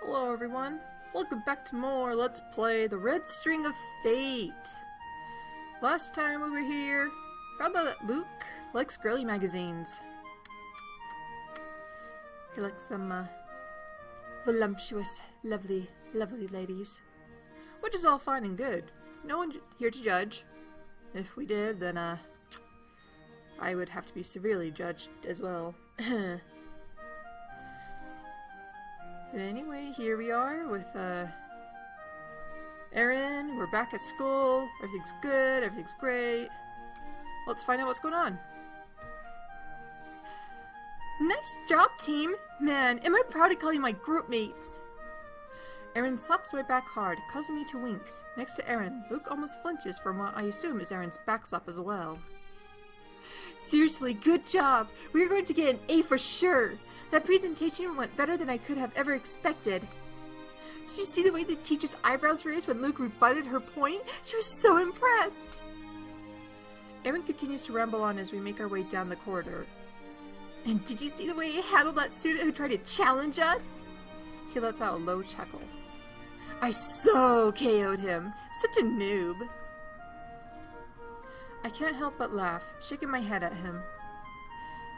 Hello everyone, welcome back to more Let's Play The Red String of Fate. Last time we were here, found out that Luke likes girly magazines. He likes them, voluptuous, lovely ladies. Which is all fine and good. No one here to judge. If we did, then, I would have to be severely judged as well. But anyway, here we are with, Erin. We're back at school. Everything's good. Everything's great. Let's find out what's going on. Nice job, team! Man, am I proud to call you my group mates! Erin slaps my back hard, causing me to wince. Next to Erin, Luke almost flinches from what I assume is Erin's back slap as well. Seriously, good job! We're going to get an A for sure! That presentation went better than I could have ever expected. Did you see the way the teacher's eyebrows raised when Luke rebutted her point? She was so impressed! Erin continues to ramble on as we make our way down the corridor. And did you see the way he handled that student who tried to challenge us? He lets out a low chuckle. I so KO'd him. Such a noob. I can't help but laugh, shaking my head at him.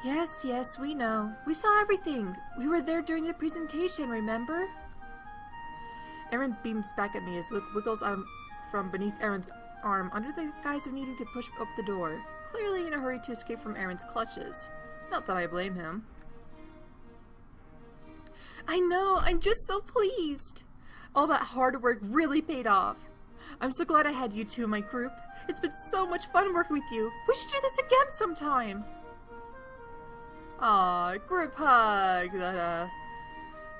Yes, we know. We saw everything. We were there during the presentation, remember? Erin beams back at me as Luke wiggles out from beneath Erin's arm under the guise of needing to push up the door, clearly in a hurry to escape from Erin's clutches. Not that I blame him. I know, I'm just so pleased. All that hard work really paid off. I'm so glad I had you two in my group. It's been so much fun working with you. We should do this again sometime. Aw, group hug that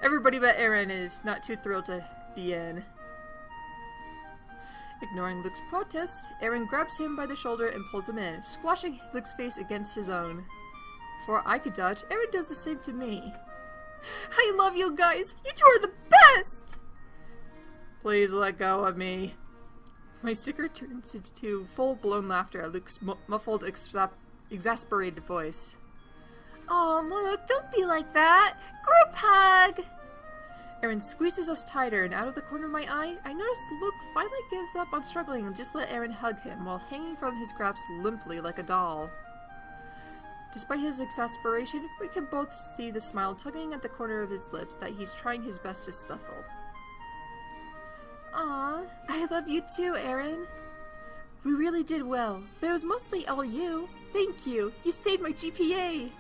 everybody but Erin is not too thrilled to be in. Ignoring Luke's protest, Erin grabs him by the shoulder and pulls him in, squashing Luke's face against his own. Before I could dodge, Erin does the same to me. I love you guys! You two are the best! Please let go of me. My sticker turns into full-blown laughter at Luke's muffled, exasperated voice. Aw, Luke, don't be like that! Group hug! Erin squeezes us tighter, and out of the corner of my eye, I notice Luke finally gives up on struggling and just let Erin hug him while hanging from his grasp limply like a doll. Despite his exasperation, we can both see the smile tugging at the corner of his lips that he's trying his best to stifle. Aw, I love you too, Erin. We really did well, but it was mostly all you. Thank you. You saved my GPA.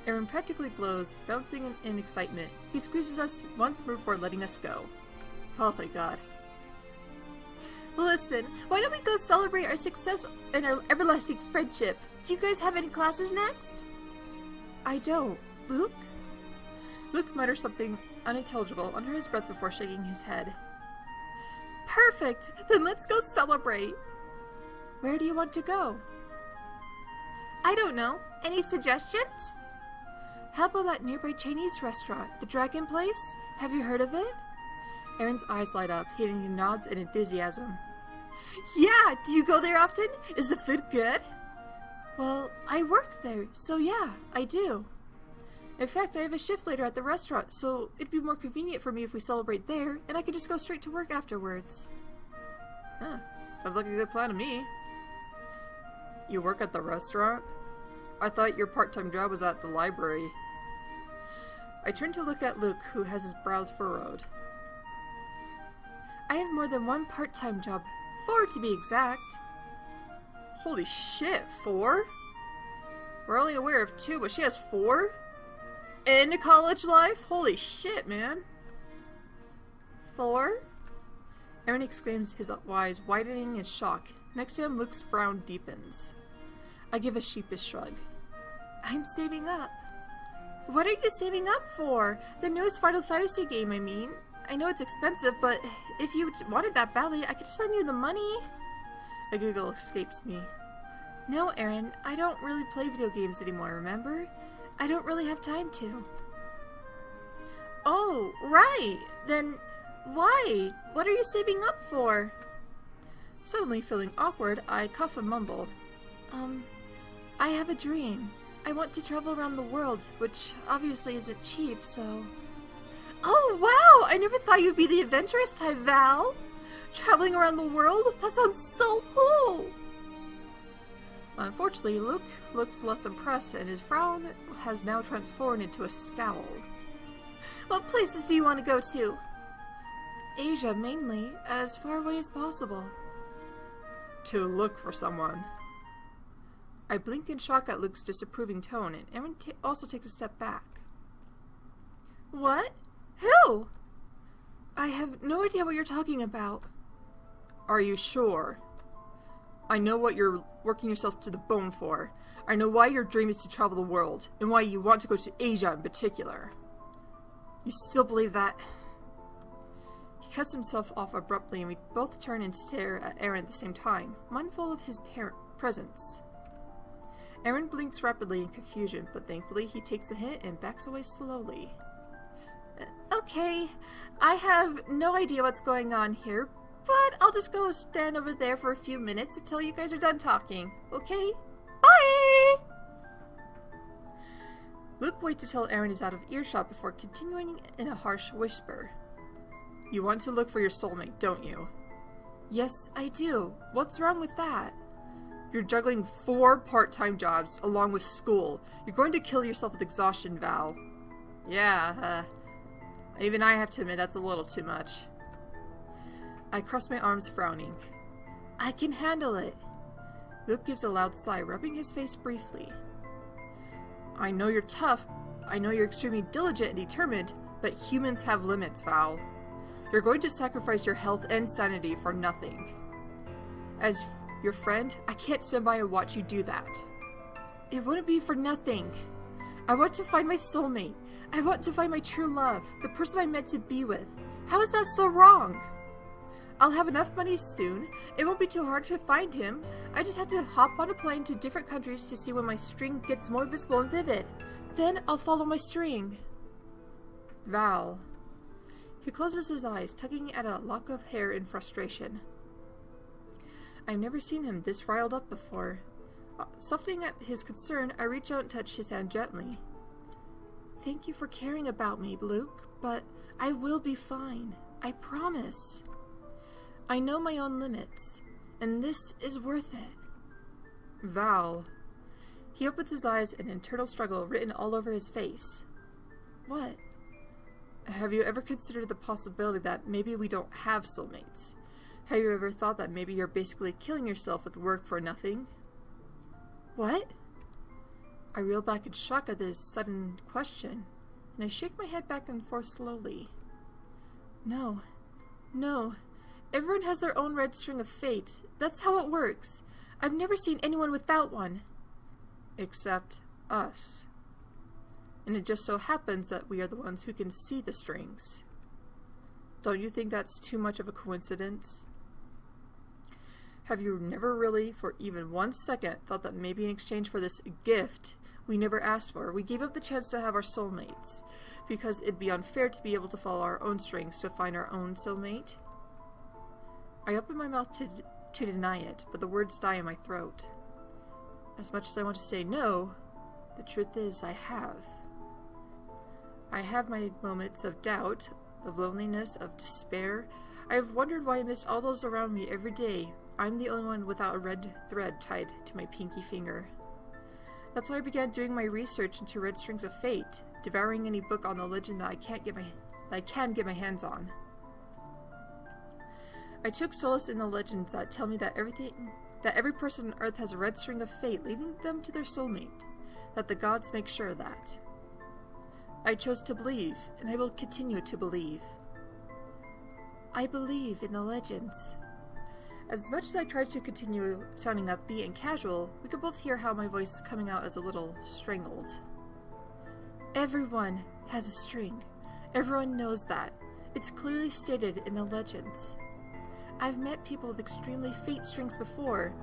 Erin practically glows, bouncing in excitement. He squeezes us once more before letting us go. Oh, thank God. Listen, why don't we go celebrate our success and our everlasting friendship? Do you guys have any classes next? I don't. Luke? Luke mutters something unintelligible under his breath before shaking his head. Perfect! Then let's go celebrate! Where do you want to go? I don't know. Any suggestions? How about that nearby Chinese restaurant, the Dragon Place? Have you heard of it? Erin's eyes light up, hitting nods in enthusiasm. Yeah! Do you go there often? Is the food good? Well, I work there, so yeah, I do. In fact, I have a shift later at the restaurant, so it'd be more convenient for me if we celebrate there, and I could just go straight to work afterwards. Huh. Sounds like a good plan to me. You work at the restaurant? I thought your part-time job was at the library. I turn to look at Luke, who has his brows furrowed. I have more than one part-time job. 4 to be exact. Holy shit, 4? We're only aware of 2, but she has 4? In college life? Holy shit, man. 4? Erin exclaims, his eyes widening in shock. Next to him, Luke's frown deepens. I give a sheepish shrug. I'm saving up. What are you saving up for? The newest Final Fantasy game, I mean. I know it's expensive, but if you wanted that badly, I could just lend you the money. A giggle escapes me. No, Erin, I don't really play video games anymore, remember? I don't really have time to. Oh, right! Then, why? What are you saving up for? Suddenly feeling awkward, I cough and mumble. I have a dream. I want to travel around the world, which obviously isn't cheap, so... Oh, wow! I never thought you'd be the adventurous type, Val! Traveling around the world? That sounds so cool! Unfortunately, Luke looks less impressed, and his frown has now transformed into a scowl. What places do you want to go to? Asia, mainly. As far away as possible. To look for someone. I blink in shock at Luke's disapproving tone, and Aaron also takes a step back. What? Who? I have no idea what you're talking about. Are you sure? I know what you're working yourself to the bone for. I know why your dream is to travel the world, and why you want to go to Asia in particular. You still believe that? He cuts himself off abruptly, and we both turn and stare at Aaron at the same time, mindful of his presence. Aaron blinks rapidly in confusion, but thankfully he takes the hint and backs away slowly. Okay, I have no idea what's going on here, but I'll just go stand over there for a few minutes until you guys are done talking, okay? Bye! Luke waits until Aaron is out of earshot before continuing in a harsh whisper. You want to look for your soulmate, don't you? Yes, I do. What's wrong with that? You're juggling 4 part-time jobs along with school. You're going to kill yourself with exhaustion, Val. Yeah, even I have to admit that's a little too much. I cross my arms, frowning. I can handle it. Luke gives a loud sigh, rubbing his face briefly. I know you're tough. I know you're extremely diligent and determined, but humans have limits, Val. You're going to sacrifice your health and sanity for nothing. As your friend, I can't stand by and watch you do that. It wouldn't be for nothing. I want to find my soulmate. I want to find my true love, the person I'm meant to be with. How is that so wrong? I'll have enough money soon. It won't be too hard to find him. I just have to hop on a plane to different countries to see when my string gets more visible and vivid. Then I'll follow my string. Val. He closes his eyes, tugging at a lock of hair in frustration. I've never seen him this riled up before. Softening at his concern, I reach out and touch his hand gently. Thank you for caring about me, Luke, but I will be fine. I promise. I know my own limits, and this is worth it. Val. He opens his eyes, an internal struggle written all over his face. What? Have you ever considered the possibility that maybe we don't have soulmates? Have you ever thought that maybe you're basically killing yourself with work for nothing? What? I reel back in shock at this sudden question, and I shake my head back and forth slowly. No. Everyone has their own red string of fate. That's how it works. I've never seen anyone without one. Except us. And it just so happens that we are the ones who can see the strings. Don't you think that's too much of a coincidence? Have you never really, for even 1 second, thought that maybe in exchange for this gift we never asked for, we gave up the chance to have our soulmates, because it'd be unfair to be able to follow our own strings to find our own soulmate? I open my mouth to deny it, but the words die in my throat. As much as I want to say no, the truth is I have. I have my moments of doubt, of loneliness, of despair. I have wondered why I missed all those around me every day. I'm the only one without a red thread tied to my pinky finger. That's why I began doing my research into red strings of fate, devouring any book on the legend that I can get my hands on. I took solace in the legends that tell me that every person on Earth has a red string of fate leading them to their soulmate, that the gods make sure of that. I chose to believe, and I will continue to believe. I believe in the legends. As much as I tried to continue sounding upbeat and casual, we could both hear how my voice is coming out as a little strangled. Everyone has a string. Everyone knows that. It's clearly stated in the legends. I've met people with extremely fate strings before.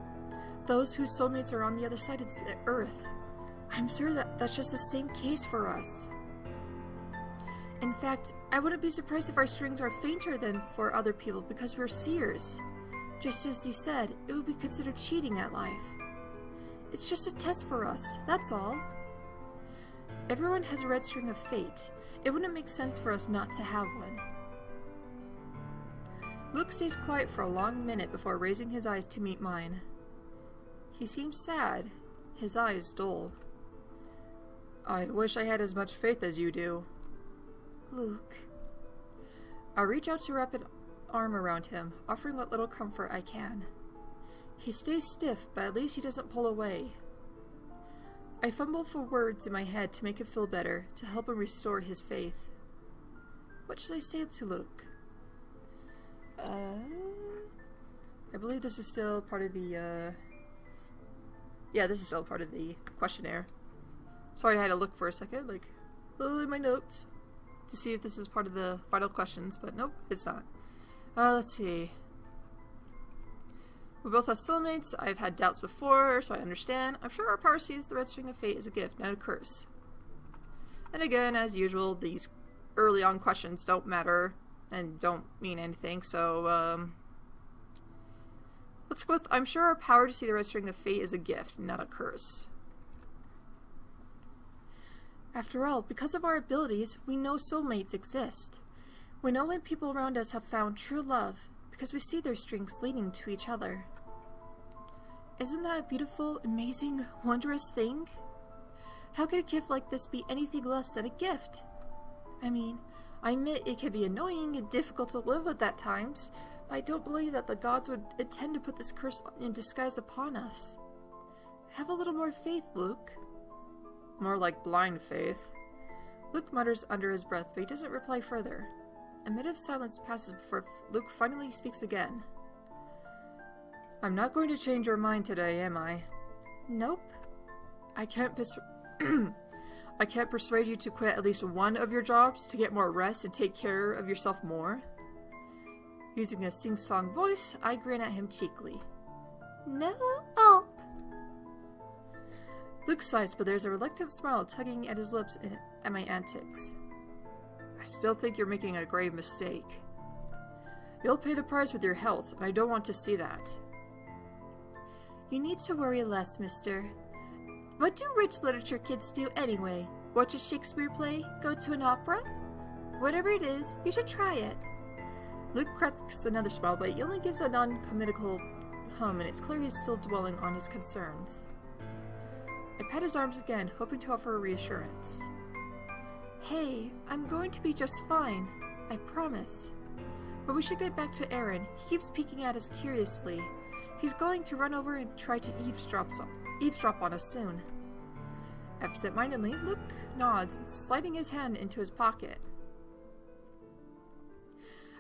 Those whose soulmates are on the other side of the earth. I'm sure that that's just the same case for us. In fact, I wouldn't be surprised if our strings are fainter than for other people because we're seers. Just as you said, it would be considered cheating at life. It's just a test for us, that's all. Everyone has a red string of fate. It wouldn't make sense for us not to have one. Luke stays quiet for a long minute before raising his eyes to meet mine. He seems sad, his eyes dull. I wish I had as much faith as you do. Luke. I reach out to wrap an arm around him, offering what little comfort I can. He stays stiff, but at least he doesn't pull away. I fumble for words in my head to make him feel better, to help him restore his faith. What should I say to Luke? I believe this is still part of the, yeah, this is still part of the questionnaire. Sorry, I had to look for a second, like, in my notes, to see if this is part of the final questions, but nope, it's not. Let's see. We both have soulmates. I've had doubts before, so I understand. I'm sure our power sees the red string of fate as a gift, not a curse. And again, as usual, these early on questions don't matter and don't mean anything, so, let's go with, I'm sure our power to see the red string of fate is a gift, not a curse. After all, because of our abilities, we know soulmates exist. We know when people around us have found true love, because we see their strings leading to each other. Isn't that a beautiful, amazing, wondrous thing? How could a gift like this be anything less than a gift? I mean, I admit it can be annoying and difficult to live with at times, but I don't believe that the gods would intend to put this curse in disguise upon us. Have a little more faith, Luke. More like blind faith. Luke mutters under his breath, but he doesn't reply further. A minute of silence passes before Luke finally speaks again. I'm not going to change your mind today, am I? Nope. I can't persuade you to quit at least one of your jobs to get more rest and take care of yourself more. Using a sing-song voice, I grin at him cheekily. No. Luke sighs, but there's a reluctant smile tugging at his lips at my antics. I still think you're making a grave mistake. You'll pay the price with your health, and I don't want to see that. You need to worry less, mister. What do rich literature kids do anyway? Watch a Shakespeare play? Go to an opera? Whatever it is, you should try it. Luke cracks another smile, but he only gives a non-committal hum, and it's clear he's still dwelling on his concerns. I pat his arms again, hoping to offer a reassurance. Hey, I'm going to be just fine. I promise. But we should get back to Aaron. He keeps peeking at us curiously. He's going to run over and try to eavesdrop on us soon. Absent-mindedly, Luke nods, sliding his hand into his pocket.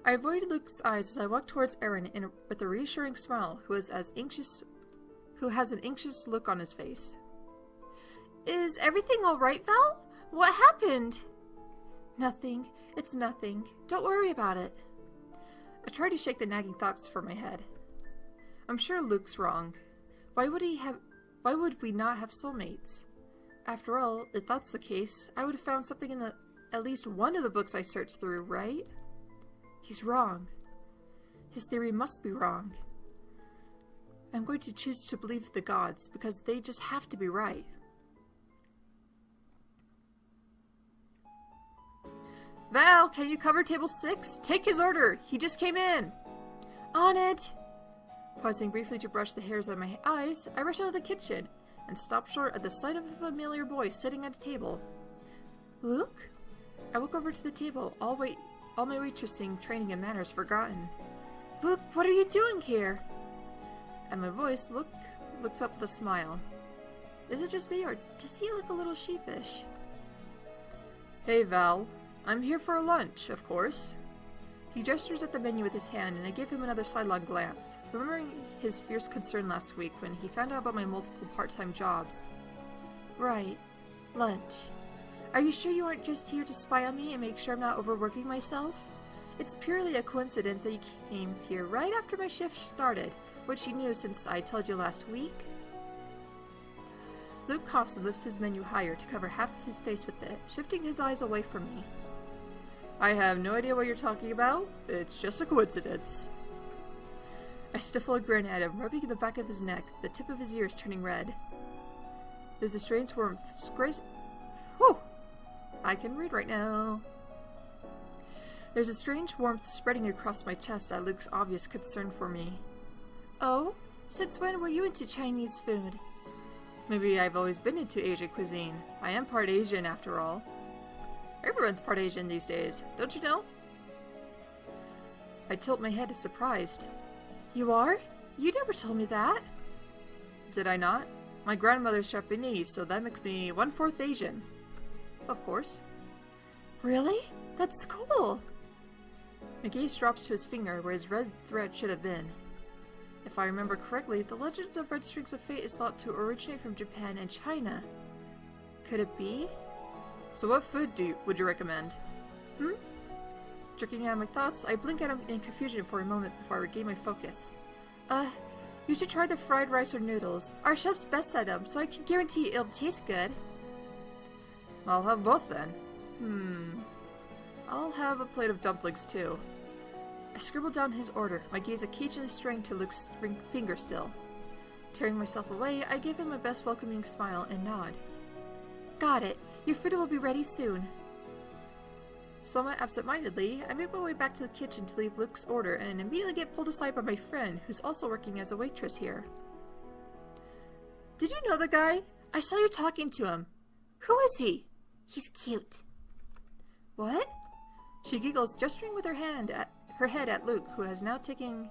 I avoid Luke's eyes as I walk towards Aaron with a reassuring smile, who has an anxious look on his face. Is everything all right, Val? What happened? Nothing. It's nothing. Don't worry about it. I try to shake the nagging thoughts from my head. I'm sure Luke's wrong. Why would we not have soulmates? After all, if that's the case, I would have found something in at least one of the books I searched through, right? He's wrong. His theory must be wrong. I'm going to choose to believe the gods, because they just have to be right. Val, can you cover table 6? Take his order! He just came in! On it! Pausing briefly to brush the hairs out of my eyes, I rush out of the kitchen and stop short at the sight of a familiar boy sitting at a table. Luke? I walk over to the table, all my waitressing training and manners forgotten. Luke, what are you doing here? At my voice, Luke looks up with a smile. Is it just me, or does he look a little sheepish? Hey, Val. I'm here for lunch, of course. He gestures at the menu with his hand, and I give him another sidelong glance, remembering his fierce concern last week when he found out about my multiple part-time jobs. Right. Lunch. Are you sure you aren't just here to spy on me and make sure I'm not overworking myself? It's purely a coincidence that you came here right after my shift started, which you knew since I told you last week. Luke coughs and lifts his menu higher to cover half of his face with it, shifting his eyes away from me. I have no idea what you're talking about. It's just a coincidence. I stifle a grin at him, rubbing the back of his neck, the tip of his ears turning red. There's a strange warmth I can read right now. There's a strange warmth spreading across my chest at Luke's obvious concern for me. Oh? Since when were you into Chinese food? Maybe I've always been into Asian cuisine. I am part Asian after all. Everyone's part Asian these days, don't you know? I tilt my head surprised. You are? You never told me that. Did I not? My grandmother's Japanese, so that makes me 1/4 Asian. Of course. Really? That's cool. My gaze drops to his finger where his red thread should have been. If I remember correctly, the legends of Red Strings of Fate is thought to originate from Japan and China. Could it be? So what food would you recommend? Jerking out my thoughts, I blink at him in confusion for a moment before I regain my focus. You should try the fried rice or noodles. Our chef's best at them, so I can guarantee it'll taste good. I'll have both then. I'll have a plate of dumplings too. I scribbled down his order, my gaze occasionally straying to Luke's finger still. Tearing myself away, I gave him my best welcoming smile and nod. Got it. Your food will be ready soon. Somewhat absent-mindedly, I made my way back to the kitchen to leave Luke's order and immediately get pulled aside by my friend, who's also working as a waitress here. Did you know the guy? I saw you talking to him. Who is he? He's cute. What? She giggles, gesturing with her head at Luke, who has now taken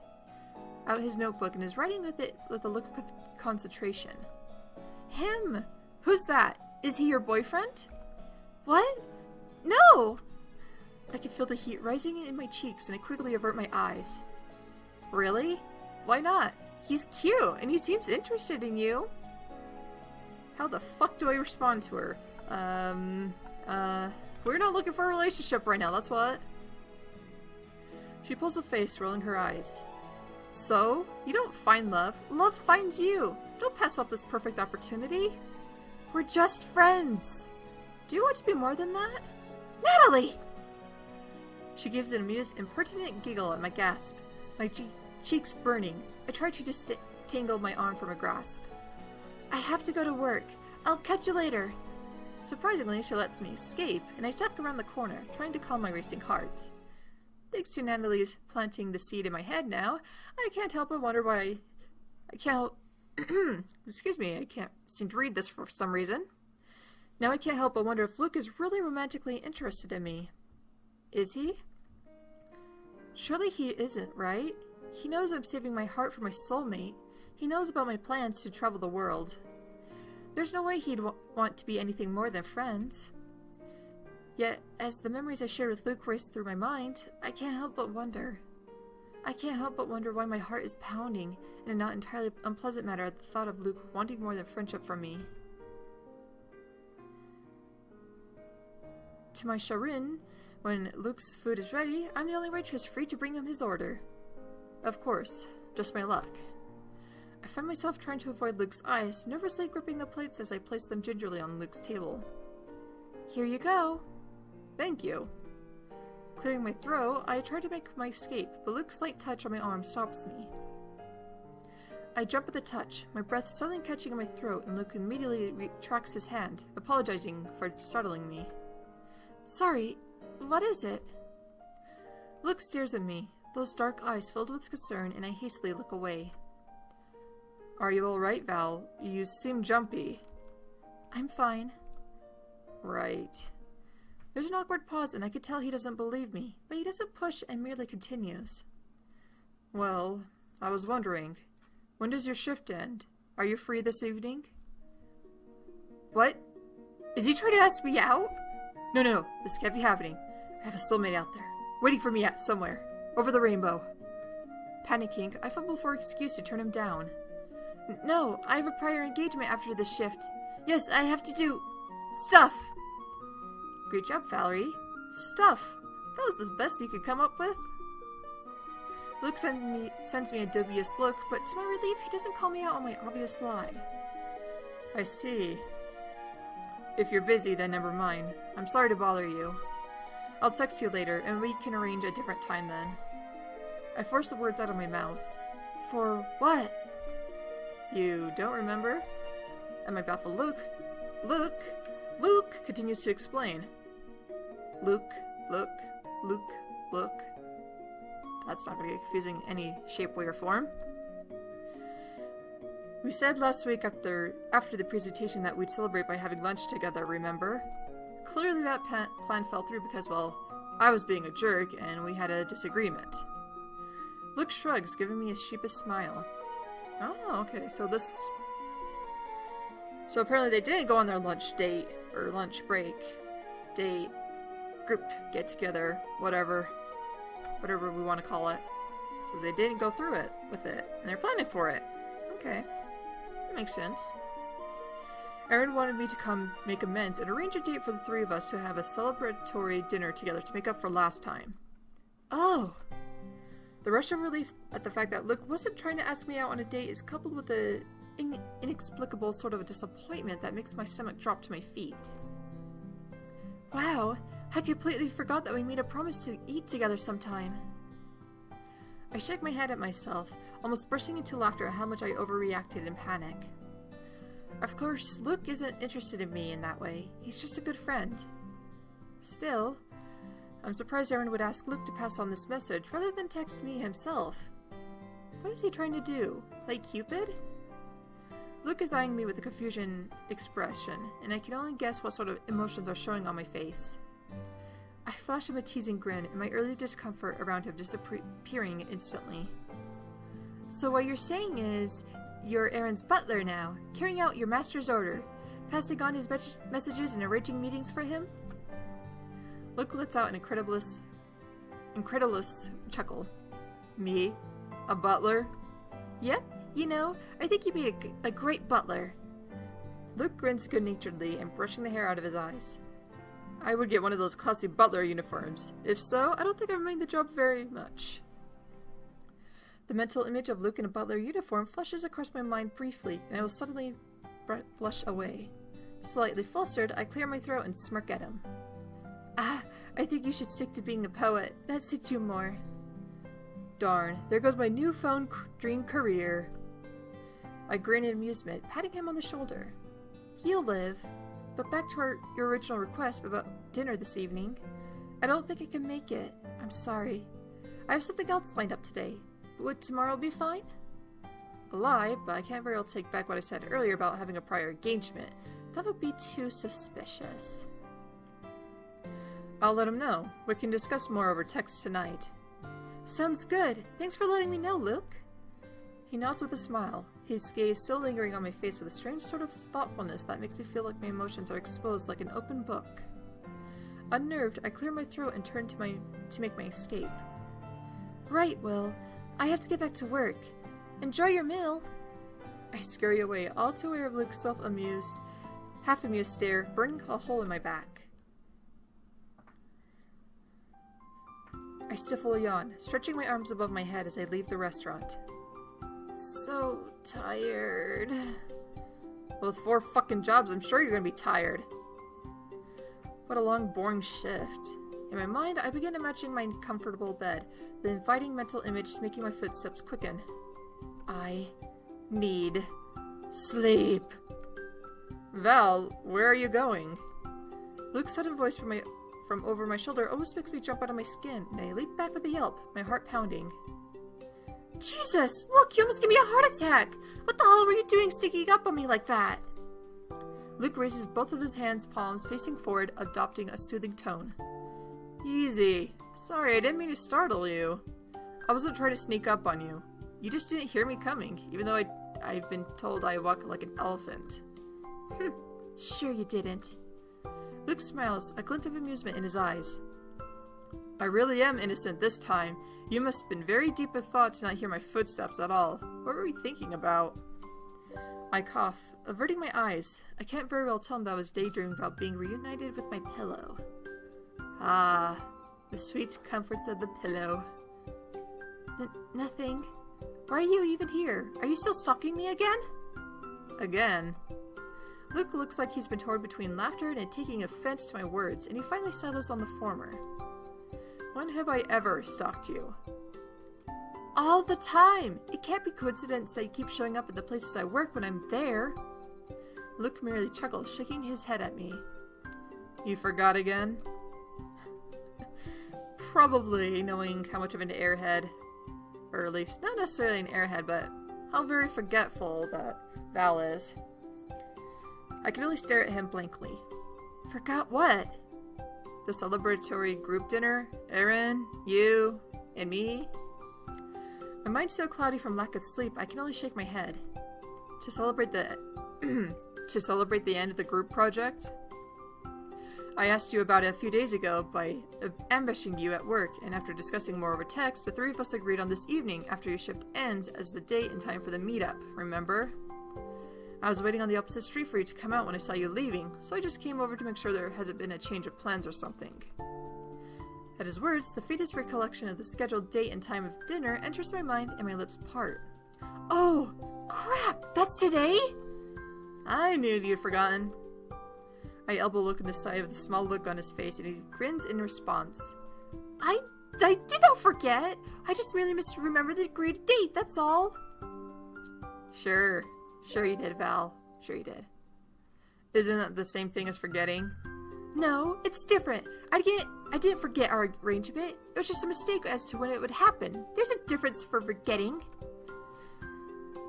out his notebook and is writing with it with a look of concentration. Him! Who's that? Is he your boyfriend? What? No! I can feel the heat rising in my cheeks and I quickly avert my eyes. Really? Why not? He's cute and he seems interested in you. How the fuck do I respond to her? We're not looking for a relationship right now, that's what. She pulls a face, rolling her eyes. So? You don't find love. Love finds you. Don't pass up this perfect opportunity. We're just friends. Do you want to be more than that? Natalie! She gives an amused, impertinent giggle at my gasp, my cheeks burning. I try to disentangle my arm from her grasp. I have to go to work. I'll catch you later. Surprisingly, she lets me escape, and I duck around the corner, trying to calm my racing heart. Thanks to Natalie's planting the seed in my head now, I can't help but wonder why I can't... Excuse me, I can't seem to read this for some reason. Now I can't help but wonder if Luke is really romantically interested in me. Is he? Surely he isn't, right? He knows I'm saving my heart for my soulmate. He knows about my plans to travel the world. There's no way he'd want to be anything more than friends. Yet, as the memories I shared with Luke race through my mind, I can't help but wonder. I can't help but wonder why my heart is pounding in a not entirely unpleasant matter at the thought of Luke wanting more than friendship from me. To my chagrin, when Luke's food is ready, I'm the only waitress free to bring him his order. Of course, just my luck. I find myself trying to avoid Luke's eyes, nervously gripping the plates as I place them gingerly on Luke's table. Here you go. Thank you. Clearing my throat, I try to make my escape, but Luke's slight touch on my arm stops me. I jump at the touch, my breath suddenly catching in my throat, and Luke immediately retracts his hand, apologizing for startling me. Sorry, what is it? Luke stares at me, those dark eyes filled with concern, and I hastily look away. Are you alright, Val? You seem jumpy. I'm fine. Right. There's an awkward pause, and I could tell he doesn't believe me, but he doesn't push and merely continues. Well, I was wondering, when does your shift end? Are you free this evening? What? Is he trying to ask me out? No, this can't be happening. I have a soulmate out there, waiting for me somewhere, over the rainbow. Panicking, I fumble for an excuse to turn him down. No, I have a prior engagement after this shift. Yes, I have to do... stuff! Great job, Valerie. Stuff! That was the best you could come up with? Luke sends me a dubious look, but to my relief, he doesn't call me out on my obvious lie. I see. If you're busy, then never mind. I'm sorry to bother you. I'll text you later, and we can arrange a different time then. I force the words out of my mouth. For what? You don't remember? Am I baffled? Luke continues to explain. Luke, Luke, Luke, Luke. That's not going to get confusing in any shape, way, or form. We said last week after the presentation that we'd celebrate by having lunch together, remember? Clearly that plan fell through because, well, I was being a jerk and we had a disagreement. Luke shrugs, giving me a sheepish smile. Oh, okay, so apparently they didn't go on their lunch date, or lunch break, date, group get-together, whatever we want to call it. So they didn't go through with it, and they're planning for it. Okay, that makes sense. Aaron wanted me to come make amends and arrange a date for the three of us to have a celebratory dinner together to make up for last time. Oh! The rush of relief at the fact that Luke wasn't trying to ask me out on a date is coupled with the inexplicable sort of a disappointment that makes my stomach drop to my feet. Wow, I completely forgot that we made a promise to eat together sometime. I shook my head at myself, almost bursting into laughter at how much I overreacted in panic. Of course, Luke isn't interested in me in that way. He's just a good friend. Still, I'm surprised Aaron would ask Luke to pass on this message rather than text me himself. What is he trying to do? Play Cupid? Luke is eyeing me with a confusion expression, and I can only guess what sort of emotions are showing on my face. I flash him a teasing grin, and my early discomfort around him disappearing instantly. So what you're saying is, you're Aaron's butler now, carrying out your master's order, passing on his messages and arranging meetings for him? Luke lets out an incredulous chuckle. Me? A butler? Yep, you know, I think you'd be a great butler. Luke grins good-naturedly and brushing the hair out of his eyes. I would get one of those classy butler uniforms. If so, I don't think I'd mind the job very much. The mental image of Luke in a butler uniform flashes across my mind briefly, and I will suddenly blush away. Slightly flustered, I clear my throat and smirk at him. Ah, I think you should stick to being a poet. That suits you more. Darn, there goes my newfound dream career. I grin in amusement, patting him on the shoulder. He'll live. But back to your original request about dinner this evening. I don't think I can make it. I'm sorry. I have something else lined up today. Would tomorrow be fine? A lie, but I can't very well take back what I said earlier about having a prior engagement. That would be too suspicious. I'll let him know. We can discuss more over text tonight. Sounds good. Thanks for letting me know, Luke. He nods with a smile, his gaze still lingering on my face with a strange sort of thoughtfulness that makes me feel like my emotions are exposed like an open book. Unnerved, I clear my throat and turn to make my escape. Right, Will. I have to get back to work. Enjoy your meal. I scurry away, all too aware of Luke's half-amused stare, burning a hole in my back. I stifle a yawn, stretching my arms above my head as I leave the restaurant. So tired. Well, with 4 fucking jobs, I'm sure you're gonna be tired. What a long, boring shift. In my mind, I begin imagining my comfortable bed, the inviting mental image making my footsteps quicken. I need sleep. Val, where are you going? Luke's sudden voice from over my shoulder almost makes me jump out of my skin, and I leap back with a yelp, my heart pounding. Jesus! Look, you almost gave me a heart attack! What the hell were you doing sneaking up on me like that? Luke raises both of his hands' palms facing forward, adopting a soothing tone. Easy. Sorry, I didn't mean to startle you. I wasn't trying to sneak up on you. You just didn't hear me coming, even though I've been told I walk like an elephant. Sure you didn't. Luke smiles, a glint of amusement in his eyes. I really am innocent this time. You must have been very deep in thought to not hear my footsteps at all. What were we thinking about? I cough, averting my eyes. I can't very well tell him that I was daydreaming about being reunited with my pillow. Ah, the sweet comforts of the pillow. Nothing. Why are you even here? Are you still stalking me again? Again? Luke looks like he's been torn between laughter and taking offense to my words, and he finally settles on the former. When have I ever stalked you? All the time! It can't be coincidence that you keep showing up at the places I work when I'm there. Luke merely chuckles, shaking his head at me. You forgot again? Probably, knowing how much of an airhead, or at least not necessarily an airhead, but how very forgetful that Val is. I can only stare at him blankly. Forgot what? The celebratory group dinner? Aaron, you, and me? My mind's so cloudy from lack of sleep, I can only shake my head. To celebrate the to celebrate the end of the group project? I asked you about it a few days ago by ambushing you at work, and after discussing more over text, the three of us agreed on this evening after your shift ends as the date and time for the meetup, remember? I was waiting on the opposite street for you to come out when I saw you leaving, so I just came over to make sure there hasn't been a change of plans or something. At his words, the faintest recollection of the scheduled date and time of dinner enters my mind and my lips part. Oh, crap! That's today? I knew you'd forgotten. I elbow look in the side of the small look on his face, and he grins in response. I did not forget. I just merely misremembered the agreed date, that's all. Sure you did, Val. Sure you did. Isn't that the same thing as forgetting? No, it's different. I didn't forget our arrangement. It was just a mistake as to when it would happen. There's a difference for forgetting.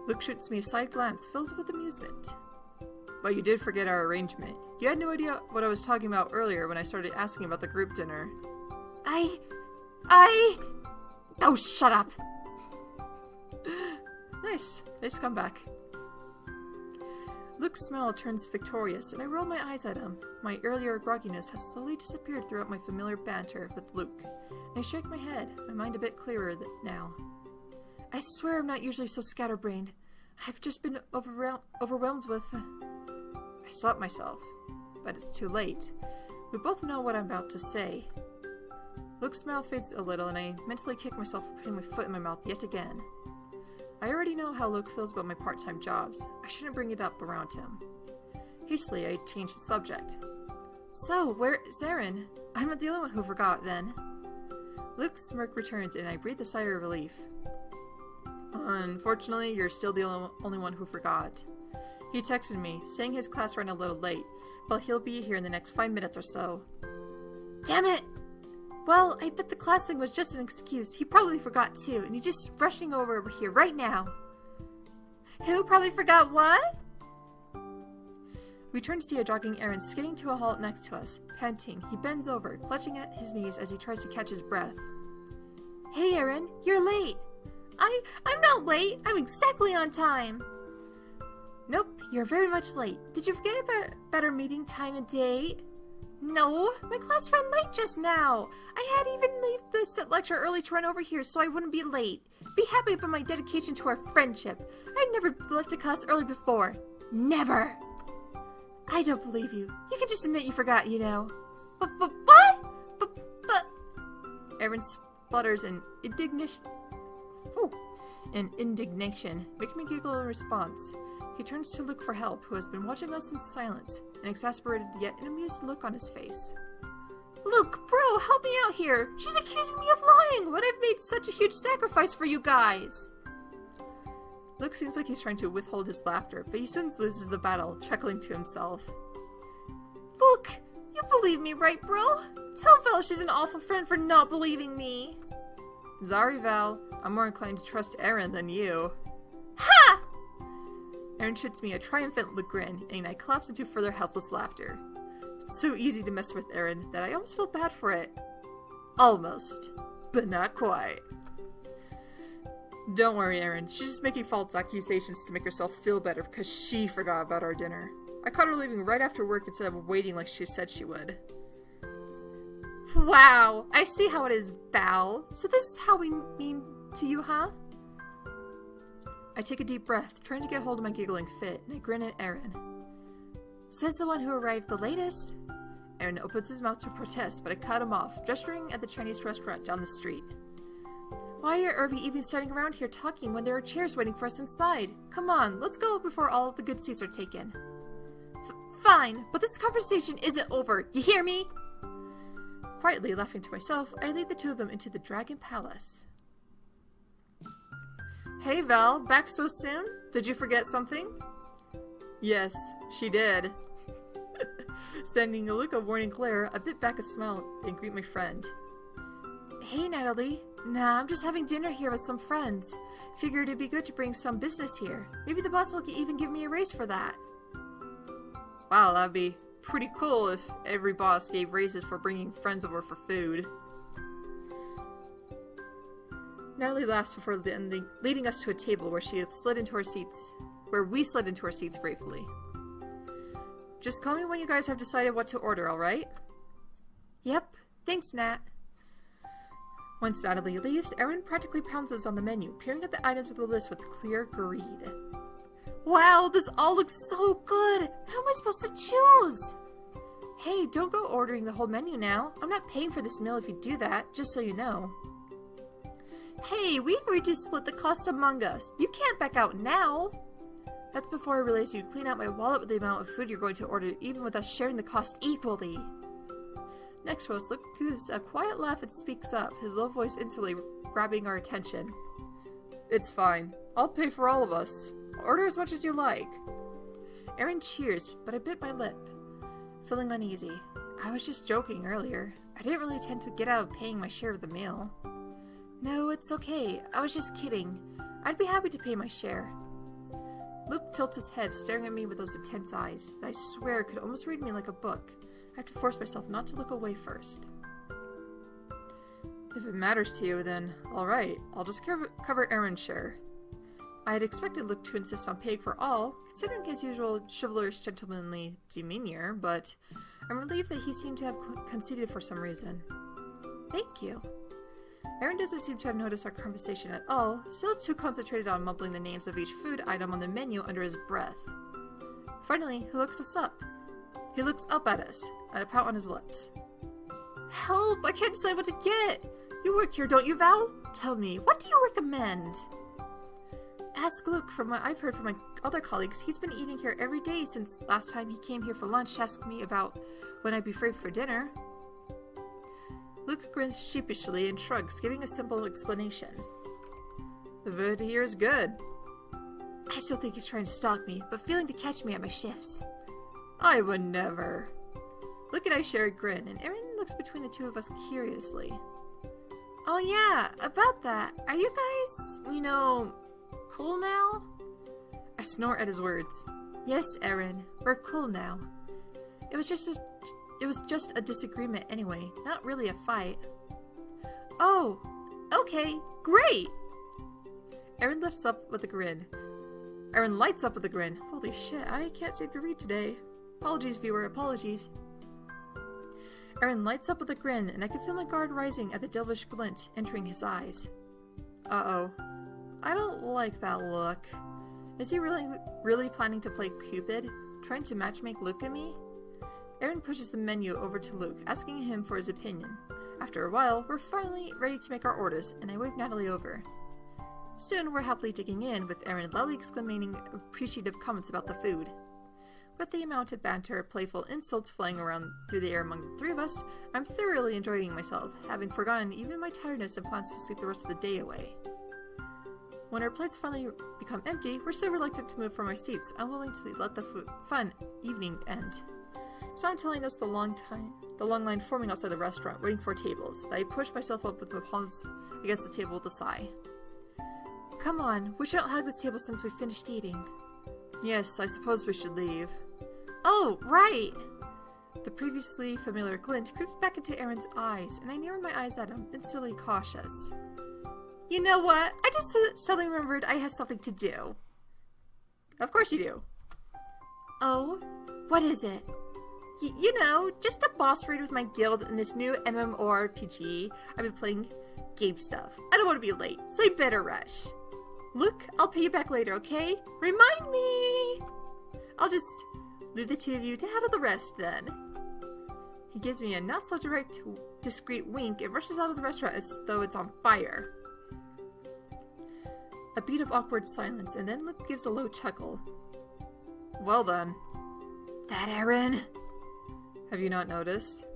Luke shoots me a side glance filled with amusement. But you did forget our arrangement. You had no idea what I was talking about earlier when I started asking about the group dinner. Oh, shut up! Nice comeback. Luke's smile turns victorious, and I roll my eyes at him. My earlier grogginess has slowly disappeared throughout my familiar banter with Luke. And I shake my head, my mind a bit clearer now. I swear I'm not usually so scatterbrained. I've just been overwhelmed with... I stop myself, but it's too late. We both know what I'm about to say. Luke's smile fades a little, and I mentally kick myself for putting my foot in my mouth yet again. I already know how Luke feels about my part-time jobs. I shouldn't bring it up around him. Hastily, I change the subject. So, where is Aaron? I'm not the only one who forgot, then. Luke's smirk returns, and I breathe a sigh of relief. Unfortunately, you're still the only one who forgot. He texted me, saying his class ran a little late, but he'll be here in the next 5 minutes or so. Damn it! Well, I bet the class thing was just an excuse. He probably forgot too, and he's just rushing over here right now. Who probably forgot what? We turn to see a jogging Aaron skidding to a halt next to us. Panting, he bends over, clutching at his knees as he tries to catch his breath. Hey Aaron, you're late. I'm not late. I'm exactly on time. Nope, you're very much late. Did you forget about our meeting time and date? No, my class ran late just now. I had even leave the set lecture early to run over here so I wouldn't be late. Be happy about my dedication to our friendship. I've never left a class early before. Never. I don't believe you. You can just admit you forgot, you know. But what? But... Aaron splutters in indignation. Making me giggle in response. He turns to Luke for help, who has been watching us in silence, an exasperated yet an amused look on his face. Luke, bro, help me out here! She's accusing me of lying when I've made such a huge sacrifice for you guys! Luke seems like he's trying to withhold his laughter, but he soon loses the battle, chuckling to himself. Luke, you believe me, right, bro? Tell Val she's an awful friend for not believing me. Sorry, Val. I'm more inclined to trust Aaron than you. Ha! Aaron shoots me a triumphant grin, and I collapse into further helpless laughter. It's so easy to mess with Aaron that I almost feel bad for it. Almost. But not quite. Don't worry, Aaron. She's just making false accusations to make herself feel better because she forgot about our dinner. I caught her leaving right after work instead of waiting like she said she would. Wow, I see how it is, Val. So this is how we mean to you, huh? I take a deep breath, trying to get hold of my giggling fit, and I grin at Aaron. Says the one who arrived the latest. Aaron opens his mouth to protest, but I cut him off, gesturing at the Chinese restaurant down the street. Why are we even standing around here talking when there are chairs waiting for us inside? Come on, let's go before all the good seats are taken. Fine, but this conversation isn't over, you hear me? Quietly laughing to myself, I lead the two of them into the Dragon Palace. Hey Val, back so soon? Did you forget something? Yes, she did. Sending a look of warning glare, I bit back a smile and greet my friend. Hey, Natalie. Nah, I'm just having dinner here with some friends. Figured it'd be good to bring some business here. Maybe the boss will even give me a raise for that. Wow, that'd be pretty cool if every boss gave raises for bringing friends over for food. Natalie laughs before leading us to a table where we slid into our seats gratefully. Just call me when you guys have decided what to order, alright? Yep. Thanks, Nat. Once Natalie leaves, Erin practically pounces on the menu, peering at the items of the list with clear greed. Wow, this all looks so good! How am I supposed to choose? Hey, don't go ordering the whole menu now. I'm not paying for this meal if you do that, just so you know. Hey, we agreed to split the cost among us. You can't back out now. That's before I realized you'd clean out my wallet with the amount of food you're going to order, even with us sharing the cost equally. Next to us, Luke gives a quiet laugh and speaks up, his low voice instantly grabbing our attention. It's fine. I'll pay for all of us. Order as much as you like. Erin cheers, but I bit my lip, feeling uneasy. I was just joking earlier. I didn't really intend to get out of paying my share of the meal. No, it's okay. I was just kidding. I'd be happy to pay my share. Luke tilts his head, staring at me with those intense eyes that I swear could almost read me like a book. I have to force myself not to look away first. If it matters to you, then alright. I'll just cover Erin's share. I had expected Luke to insist on paying for all, considering his usual chivalrous gentlemanly demeanor, but I'm relieved that he seemed to have conceded for some reason. Thank you. Erin doesn't seem to have noticed our conversation at all, still too concentrated on mumbling the names of each food item on the menu under his breath. Finally, he looks up at us, and a pout on his lips. Help! I can't decide what to get! You work here, don't you, Val? Tell me, what do you recommend? Ask Luke. From what I've heard from my other colleagues, he's been eating here every day since last time he came here for lunch to ask me about when I'd be free for dinner. Luke grins sheepishly and shrugs, giving a simple explanation. The food here is good. I still think he's trying to stalk me, but failing to catch me at my shifts. I would never. Luke and I share a grin, and Erin looks between the two of us curiously. Oh yeah, about that. Are you guys, cool now? I snort at his words. Yes, Erin, we're cool now. It was just a disagreement anyway, not really a fight. Oh, okay, great! Erin lights up with a grin. Holy shit, I can't seem to read today. Apologies, viewer, apologies. Erin lights up with a grin, and I can feel my guard rising at the devilish glint entering his eyes. Uh-oh. I don't like that look. Is he really planning to play Cupid? Trying to matchmake Luke and me? Erin pushes the menu over to Luke, asking him for his opinion. After a while, we're finally ready to make our orders, and I wave Natalie over. Soon, we're happily digging in, with Erin loudly exclaiming appreciative comments about the food. With the amount of banter, playful insults flying around through the air among the three of us, I'm thoroughly enjoying myself, having forgotten even my tiredness and plans to sleep the rest of the day away. When our plates finally become empty, we're still reluctant to move from our seats, unwilling to let the fun evening end. It's not until I notice the long line forming outside the restaurant, waiting for tables, that I push myself up with my palms against the table with a sigh. Come on, we shouldn't hug this table since we finished eating. Yes, I suppose we should leave. Oh, right! The previously familiar glint creeps back into Erin's eyes, and I narrow my eyes at him, instantly cautious. You know what? I just suddenly remembered I had something to do. Of course you do. Oh? What is it? Just a boss raid with my guild in this new MMORPG I've been playing game stuff. I don't want to be late, so I better rush. Look, I'll pay you back later, okay? Remind me! I'll just leave the two of you to handle the rest, then. He gives me a not-so-direct, discreet wink and rushes out of the restaurant as though it's on fire. A beat of awkward silence, and then Luke gives a low chuckle. Well then. That Erin? Have you not noticed?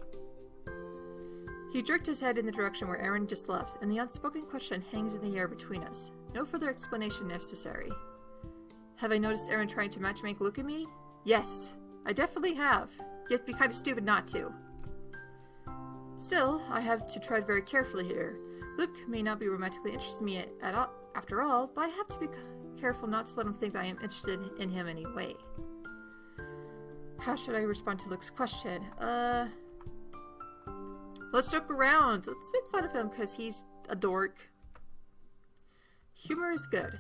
He jerked his head in the direction where Erin just left, and the unspoken question hangs in the air between us. No further explanation necessary. Have I noticed Erin trying to matchmake Luke and me? Yes, I definitely have. Yet it'd be kind of stupid not to. Still, I have to tread very carefully here. Luke may not be romantically interested in me at all, after all, but I have to be careful not to let him think that I am interested in him anyway. How should I respond to Luke's question? Let's joke around. Let's make fun of him because he's a dork. Humor is good.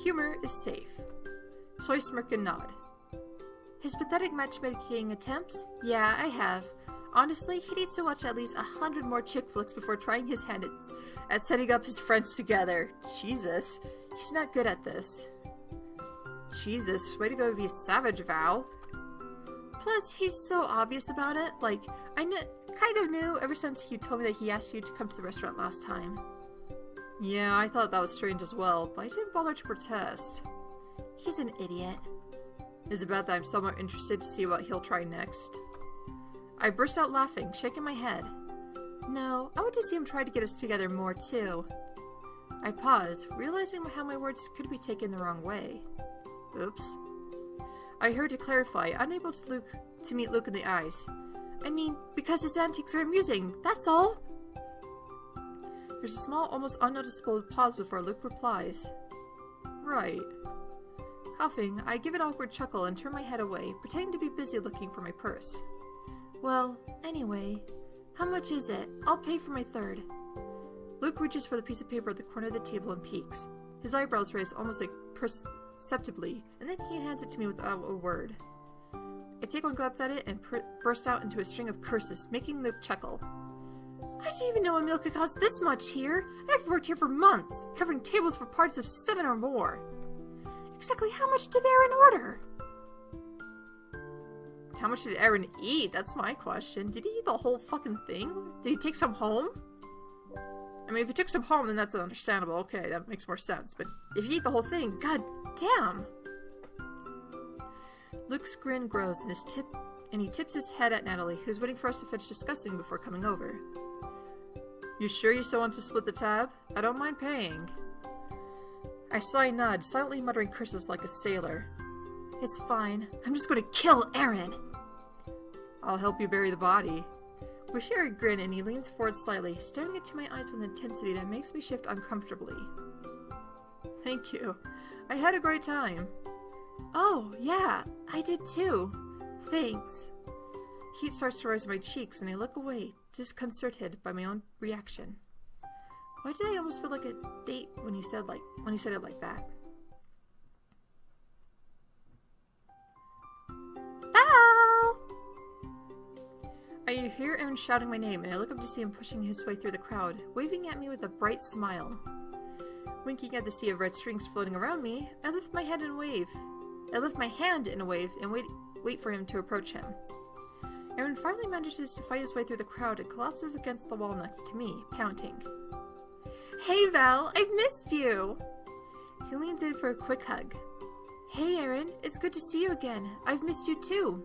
Humor is safe. So I smirk and nod. His pathetic matchmaking attempts? Yeah, I have. Honestly, he needs to watch at least 100 more chick flicks before trying his hand at setting up his friends together. Jesus, he's not good at this. Jesus, way to go be savage, Val. Plus, he's so obvious about it. Like, I kind of knew ever since you told me that he asked you to come to the restaurant last time. Yeah, I thought that was strange as well, but I didn't bother to protest. He's an idiot. Is it bad that I'm somewhat interested to see what he'll try next? I burst out laughing, shaking my head. No, I want to see him try to get us together more, too. I pause, realizing how my words could be taken the wrong way. Oops. I hurried to clarify, unable to meet Luke in the eyes. I mean, because his antics are amusing, that's all. There's a small, almost unnoticeable pause before Luke replies. Right. Coughing, I give an awkward chuckle and turn my head away, pretending to be busy looking for my purse. Well, anyway, how much is it? I'll pay for my third. Luke reaches for the piece of paper at the corner of the table and peeks. His eyebrows raise almost perceptibly, and then he hands it to me without a word. I take one glance at it and burst out into a string of curses, making Luke chuckle. I didn't even know a meal could cost this much here. I've worked here for months, covering tables for parties of 7 or more. Exactly how much did Aaron order? How much did Aaron eat? That's my question. Did he eat the whole fucking thing? Did he take some home? I mean, if he took some home, then that's understandable. Okay, that makes more sense. But if he ate the whole thing, god damn! Luke's grin grows and he tips his head at Natalie, who's waiting for us to finish discussing before coming over. You sure you still want to split the tab? I don't mind paying. I sigh and nod, silently muttering curses like a sailor. It's fine. I'm just going to kill Aaron! I'll help you bury the body. We share a grin and he leans forward slightly, staring into my eyes with an intensity that makes me shift uncomfortably. Thank you. I had a great time. Oh, yeah, I did too. Thanks. Heat starts to rise in my cheeks and I look away, disconcerted by my own reaction. Why did I almost feel like a date when he said it like that? Val! I hear Aaron shouting my name, and I look up to see him pushing his way through the crowd, waving at me with a bright smile. Winking at the sea of red strings floating around me, I lift my head and wave. I lift my hand in a wave and wait for him to approach him. Aaron finally manages to fight his way through the crowd and collapses against the wall next to me, panting. Hey Val, I've missed you! He leans in for a quick hug. Hey Aaron, it's good to see you again. I've missed you too.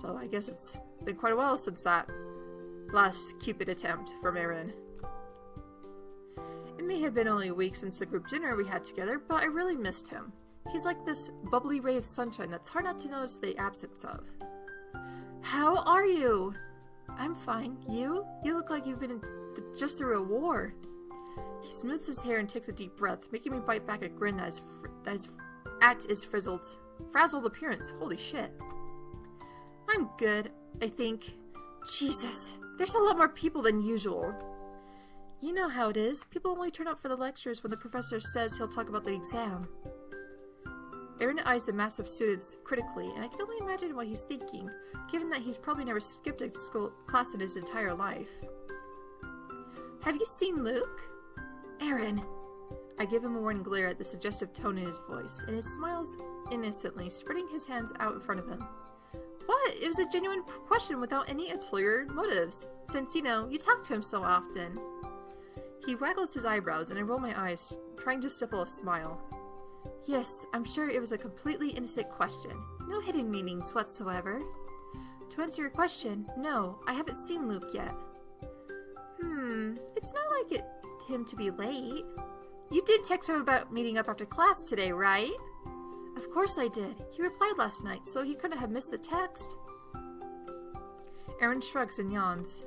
So I guess it's been quite a while since that last Cupid attempt from Aaron. It may have been only a week since the group dinner we had together, but I really missed him. He's like this bubbly ray of sunshine that's hard not to notice the absence of. How are you? I'm fine. You? You look like you've been just through a war. He smooths his hair and takes a deep breath, making me bite back a grin that is at his frazzled appearance. Holy shit. I'm good, I think. Jesus, there's a lot more people than usual. You know how it is. People only turn up for the lectures when the professor says he'll talk about the exam. Aaron eyes the massive students critically, and I can only imagine what he's thinking, given that he's probably never skipped a class in his entire life. Have you seen Luke? Aaron! I give him a warning glare at the suggestive tone in his voice, and he smiles innocently, spreading his hands out in front of him. What? It was a genuine question without any ulterior motives, since, you know, you talk to him so often. He waggles his eyebrows, and I roll my eyes, trying to stifle a smile. Yes, I'm sure it was a completely innocent question. No hidden meanings whatsoever. To answer your question, no, I haven't seen Luke yet. It's not like him to be late. You did text him about meeting up after class today, right? Of course I did. He replied last night, so he couldn't have missed the text. Aaron shrugs and yawns.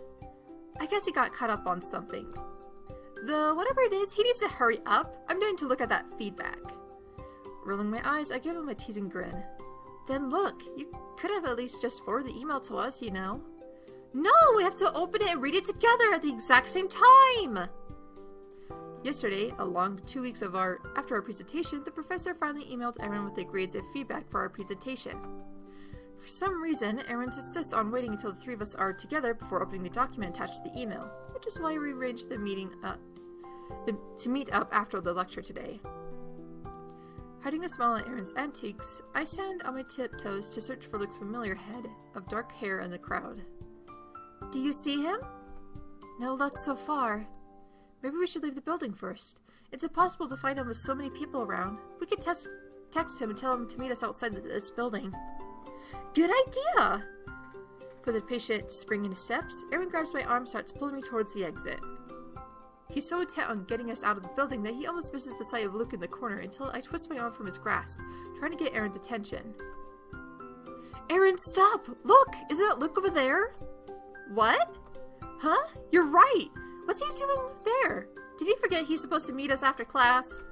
I guess he got caught up on something. Whatever it is, he needs to hurry up. I'm dying to look at that feedback. Rolling my eyes, I give him a teasing grin. Then look, you could have at least just forwarded the email to us, you know. No, we have to open it and read it together at the exact same time! Yesterday, along 2 weeks after our presentation, the professor finally emailed Aaron with the grades and feedback for our presentation. For some reason, Aaron insists on waiting until the 3 of us are together before opening the document attached to the email, which is why we arranged the meeting to meet up after the lecture today. Hiding a smile at Aaron's antics, I stand on my tiptoes to search for Luke's familiar head of dark hair in the crowd. Do you see him? No luck so far. Maybe we should leave the building first. It's impossible to find him with so many people around. We could text him and tell him to meet us outside this building. Good idea! With a patient spring into steps, Aaron grabs my arm and starts pulling me towards the exit. He's so intent on getting us out of the building that he almost misses the sight of Luke in the corner until I twist my arm from his grasp, trying to get Aaron's attention. Aaron, stop! Look! Isn't that Luke over there? What? Huh? You're right! What's he doing there? Did he forget he's supposed to meet us after class?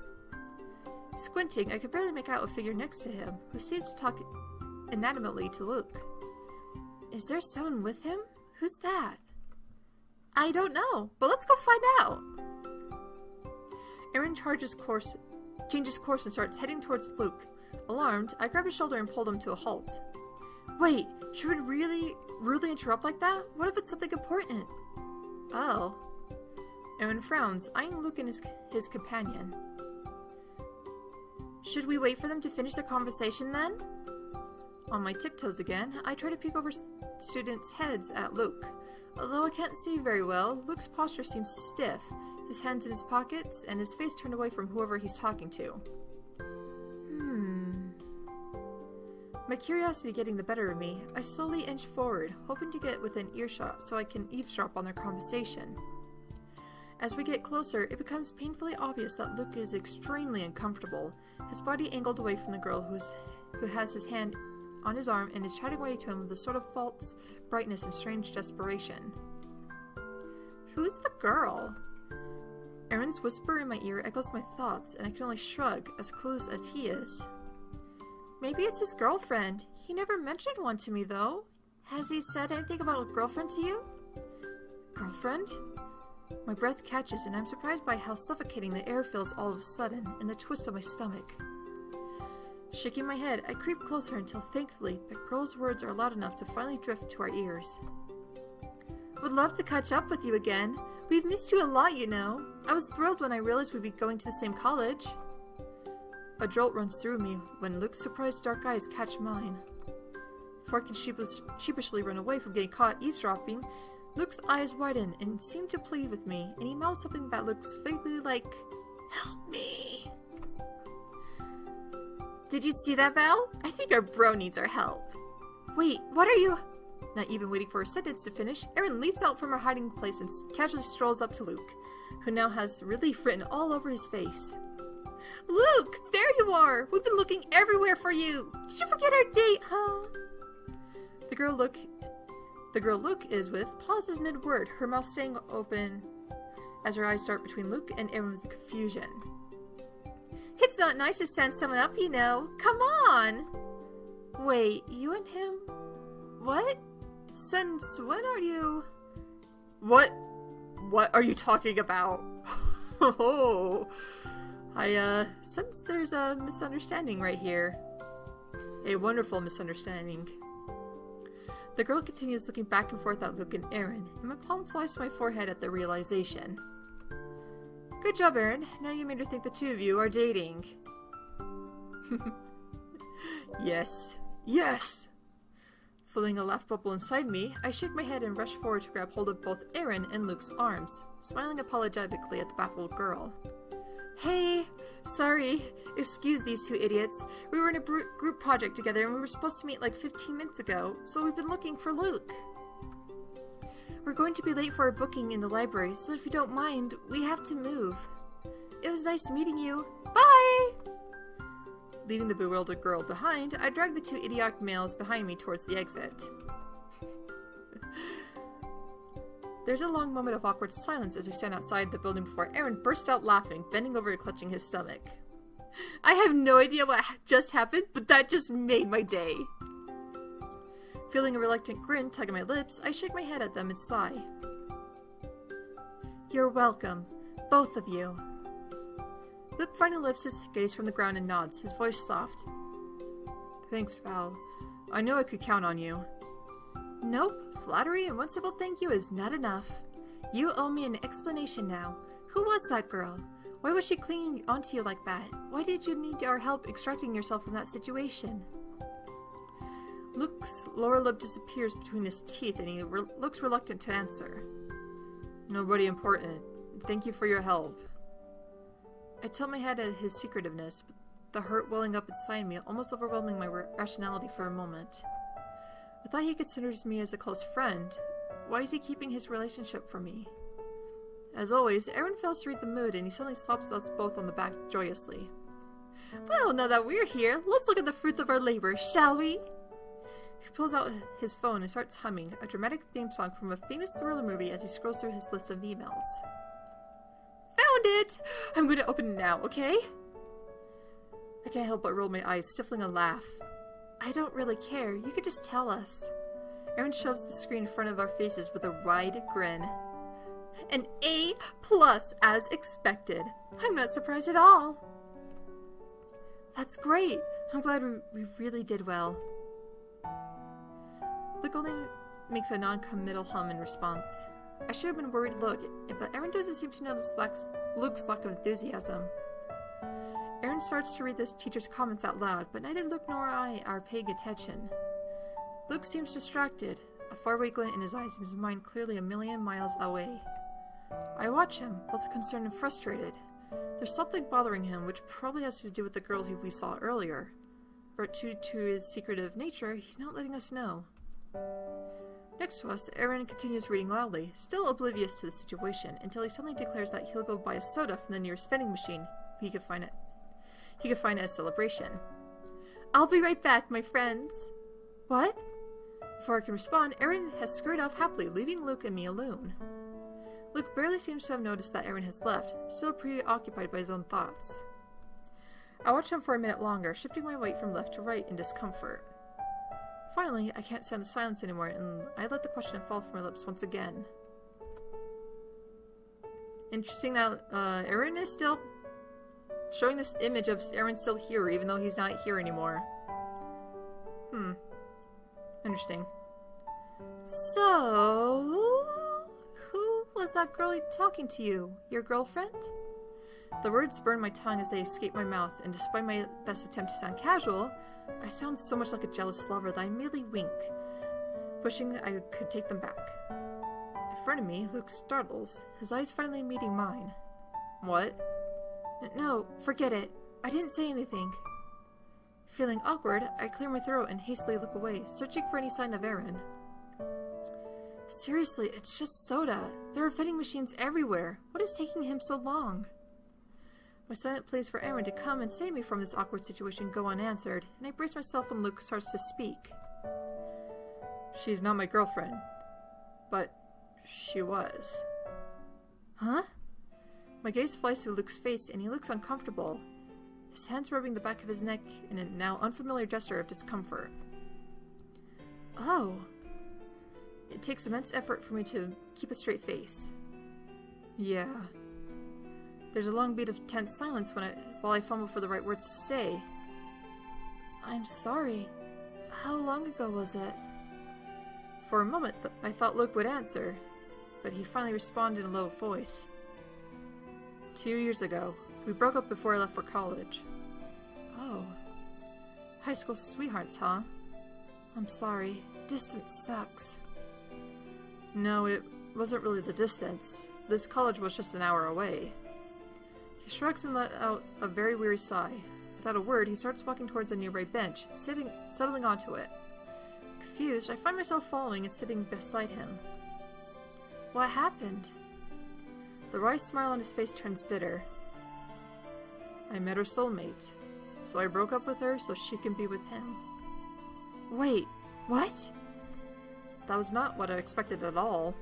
Squinting, I could barely make out a figure next to him, who seemed to talk inanimmately to Luke. Is there someone with him? Who's that? I don't know, but let's go find out. Aaron changes course and starts heading towards Luke. Alarmed, I grab his shoulder and pulled him to a halt. Wait, should we really rudely interrupt like that? What if it's something important? Oh. Aaron frowns, eyeing Luke and his companion. Should we wait for them to finish their conversation then? On my tiptoes again, I try to peek over students' heads at Luke. Although I can't see very well, Luke's posture seems stiff, his hands in his pockets, and his face turned away from whoever he's talking to. My curiosity getting the better of me, I slowly inch forward, hoping to get within earshot so I can eavesdrop on their conversation. As we get closer, it becomes painfully obvious that Luke is extremely uncomfortable, his body angled away from the girl who has his hand on his arm and is chatting away to him with a sort of false brightness and strange desperation. Who's the girl? Aaron's whisper in my ear echoes my thoughts, and I can only shrug, as clueless as he is. Maybe it's his girlfriend. He never mentioned one to me, though. Has he said anything about a girlfriend to you? Girlfriend? My breath catches, and I'm surprised by how suffocating the air feels all of a sudden, and the twist of my stomach. Shaking my head, I creep closer until, thankfully, the girl's words are loud enough to finally drift to our ears. Would love to catch up with you again. We've missed you a lot, you know. I was thrilled when I realized we'd be going to the same college. A jolt runs through me when Luke's surprised dark eyes catch mine. Before I can sheepishly run away from getting caught eavesdropping, Luke's eyes widen and seem to plead with me, and he mouths something that looks vaguely like, "Help me." Did you see that, Val? I think our bro needs our help. Wait, what are you... Not even waiting for her sentence to finish, Aaron leaps out from her hiding place and casually strolls up to Luke, who now has relief written all over his face. Luke, there you are! We've been looking everywhere for you! Did you forget our date, huh? The girl Luke is with pauses mid-word, her mouth staying open as her eyes start between Luke and Aaron with confusion. It's not nice to send someone up, you know. Come on! Wait, you and him? What? Since when are you... What are you talking about? Oh... I sense there's a misunderstanding right here. A wonderful misunderstanding. The girl continues looking back and forth at Luke and Aaron, and my palm flies to my forehead at the realization. Good job, Aaron. Now you made her think the two of you are dating. Yes. Yes! Filling a laugh bubble inside me, I shake my head and rush forward to grab hold of both Aaron and Luke's arms, smiling apologetically at the baffled girl. Hey, sorry, excuse these two idiots. We were in a group project together and we were supposed to meet like 15 minutes ago, so we've been looking for Luke. We're going to be late for our booking in the library, so if you don't mind, we have to move. It was nice meeting you. Bye! Leaving the bewildered girl behind, I drag the two idiotic males behind me towards the exit. There's a long moment of awkward silence as we stand outside the building before Aaron bursts out laughing, bending over and clutching his stomach. I have no idea what just happened, but that just made my day. Feeling a reluctant grin tug at my lips, I shake my head at them and sigh. You're welcome, both of you. Luke finally lifts his gaze from the ground and nods, his voice soft. Thanks, Val. I know I could count on you. Nope, flattery and one simple thank you is not enough. You owe me an explanation now. Who was that girl? Why was she clinging onto you like that? Why did you need our help extracting yourself from that situation? Luke's lower lip disappears between his teeth and he looks reluctant to answer. Nobody important. Thank you for your help. I tilt my head at his secretiveness, but the hurt welling up inside me, almost overwhelming my rationality for a moment. I thought he considers me as a close friend. Why is he keeping his relationship from me? As always, Aaron fails to read the mood and he suddenly slaps us both on the back joyously. Well, now that we're here, let's look at the fruits of our labor, shall we? He pulls out his phone and starts humming a dramatic theme song from a famous thriller movie as he scrolls through his list of emails. Found it! I'm going to open it now, okay? I can't help but roll my eyes, stifling a laugh. I don't really care. You could just tell us. Aaron shoves the screen in front of our faces with a wide grin. An A+ as expected. I'm not surprised at all. That's great. I'm glad we really did well. Luke only makes a non-committal hum in response. I should have been worried to look, but Aaron doesn't seem to notice Luke's lack of enthusiasm. Aaron starts to read the teacher's comments out loud, but neither Luke nor I are paying attention. Luke seems distracted, a faraway glint in his eyes and his mind clearly a million miles away. I watch him, both concerned and frustrated. There's something bothering him, which probably has to do with the girl who we saw earlier. But due to his secretive nature, he's not letting us know. Next to us, Aaron continues reading loudly, still oblivious to the situation, until he suddenly declares that he'll go buy a soda from the nearest vending machine he could find at Celebration. I'll be right back, my friends. What? Before I can respond, Aaron has scurried off happily, leaving Luke and me alone. Luke barely seems to have noticed that Aaron has left, still preoccupied by his own thoughts. I watch him for a minute longer, shifting my weight from left to right in discomfort. Finally, I can't stand the silence anymore, and I let the question fall from my lips once again. Interesting that Aaron is still showing this image of Aaron still here, even though he's not here anymore. Interesting. So, who was that girl talking to you? Your girlfriend? The words burn my tongue as they escape my mouth, and despite my best attempt to sound casual, I sound so much like a jealous lover that I merely wink, wishing I could take them back. In front of me, Luke startles, his eyes finally meeting mine. What? No, forget it. I didn't say anything. Feeling awkward, I clear my throat and hastily look away, searching for any sign of Aaron. Seriously, it's just soda. There are vending machines everywhere. What is taking him so long? My silent pleas for Aaron to come and save me from this awkward situation go unanswered, and I brace myself when Luke starts to speak. She's not my girlfriend, but she was. Huh? My gaze flies to Luke's face, and he looks uncomfortable, his hands rubbing the back of his neck in a now unfamiliar gesture of discomfort. Oh. It takes immense effort for me to keep a straight face. Yeah. There's a long beat of tense silence while I fumble for the right words to say. I'm sorry. How long ago was it? For a moment, I thought Luke would answer, but he finally responded in a low voice. 2 years ago. We broke up before I left for college. Oh. High school sweethearts, huh? I'm sorry. Distance sucks. No, it wasn't really the distance. This college was just an hour away. He shrugs and let out a very weary sigh. Without a word, he starts walking towards a nearby bench, settling onto it. Confused, I find myself following and sitting beside him. What happened? The wry smile on his face turns bitter. I met her soulmate, so I broke up with her so she can be with him. Wait, what? That was not what I expected at all.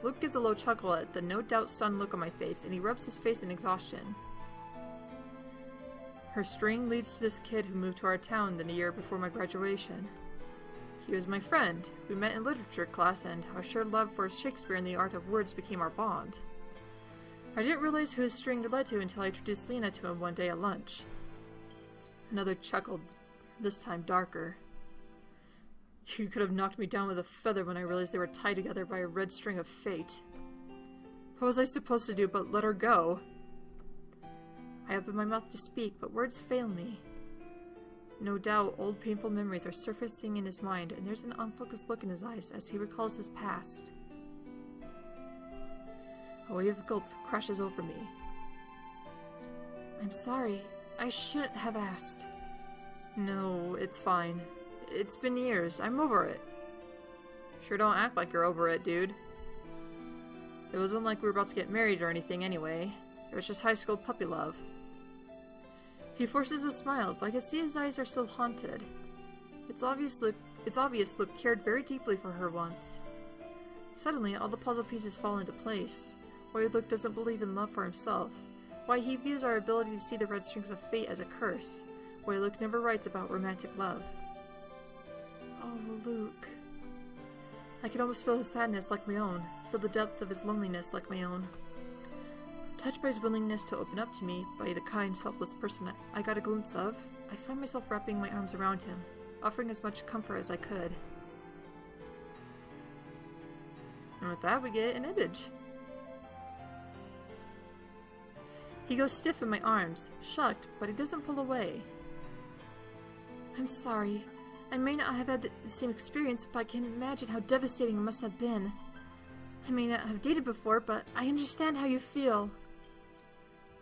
Luke gives a low chuckle at the no-doubt stunned look on my face, and he rubs his face in exhaustion. Her string leads to this kid who moved to our town a year before my graduation. He was my friend. We met in literature class, and our shared love for Shakespeare and the art of words became our bond. I didn't realize who his string led to until I introduced Lena to him one day at lunch. Another chuckled, this time darker. You could have knocked me down with a feather when I realized they were tied together by a red string of fate. What was I supposed to do but let her go? I opened my mouth to speak, but words fail me. No doubt, old painful memories are surfacing in his mind, and there's an unfocused look in his eyes as he recalls his past. A wave of guilt crashes over me. I'm sorry. I shouldn't have asked. No, it's fine. It's been years. I'm over it. Sure don't act like you're over it, dude. It wasn't like we were about to get married or anything anyway. It was just high school puppy love. He forces a smile, but I can see his eyes are still haunted. It's obvious Luke cared very deeply for her once. Suddenly, all the puzzle pieces fall into place. Why Luke doesn't believe in love for himself. Why he views our ability to see the red strings of fate as a curse. Why Luke never writes about romantic love. Oh, Luke. I can almost feel his sadness like my own. Feel the depth of his loneliness like my own. Touched by his willingness to open up to me, by the kind, selfless person I got a glimpse of, I find myself wrapping my arms around him, offering as much comfort as I could. And with that, we get an image. He goes stiff in my arms, shocked, but he doesn't pull away. I'm sorry. I may not have had the same experience, but I can imagine how devastating it must have been. I may not have dated before, but I understand how you feel.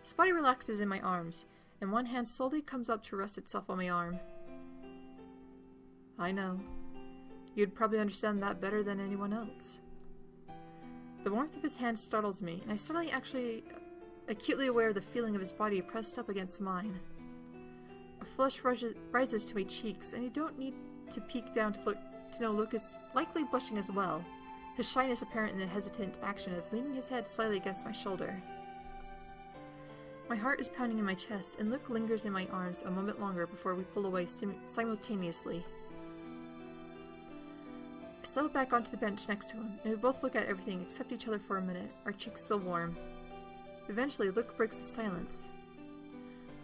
His body relaxes in my arms, and one hand slowly comes up to rest itself on my arm. I know. You'd probably understand that better than anyone else. The warmth of his hand startles me, and I suddenly acutely aware of the feeling of his body pressed up against mine. A flush rises to my cheeks, and you don't need to peek down to know Luke is likely blushing as well, his shyness apparent in the hesitant action of leaning his head slightly against my shoulder. My heart is pounding in my chest, and Luke lingers in my arms a moment longer before we pull away simultaneously. I settle back onto the bench next to him, and we both look at everything except each other for a minute, our cheeks still warm. Eventually, Luke breaks the silence.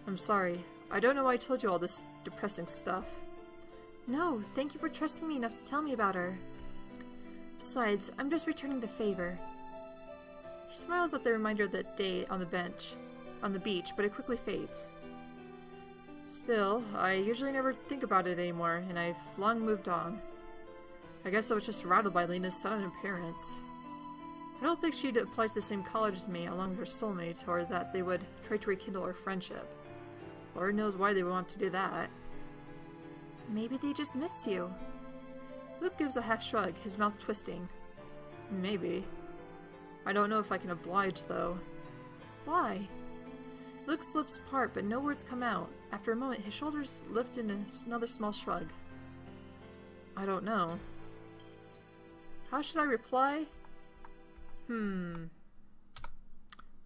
I'm sorry. I don't know why I told you all this depressing stuff. No, thank you for trusting me enough to tell me about her. Besides, I'm just returning the favor. He smiles at the reminder of that day on the beach, but it quickly fades. Still, I usually never think about it anymore, and I've long moved on. I guess I was just rattled by Lena's sudden appearance. I don't think she'd apply to the same college as me along with her soulmate, or that they would try to rekindle our friendship. Lord knows why they would want to do that. Maybe they just miss you. Luke gives a half shrug, his mouth twisting. Maybe. I don't know if I can oblige, though. Why? Luke's lips part, but no words come out. After a moment, his shoulders lift in another small shrug. I don't know. How should I reply?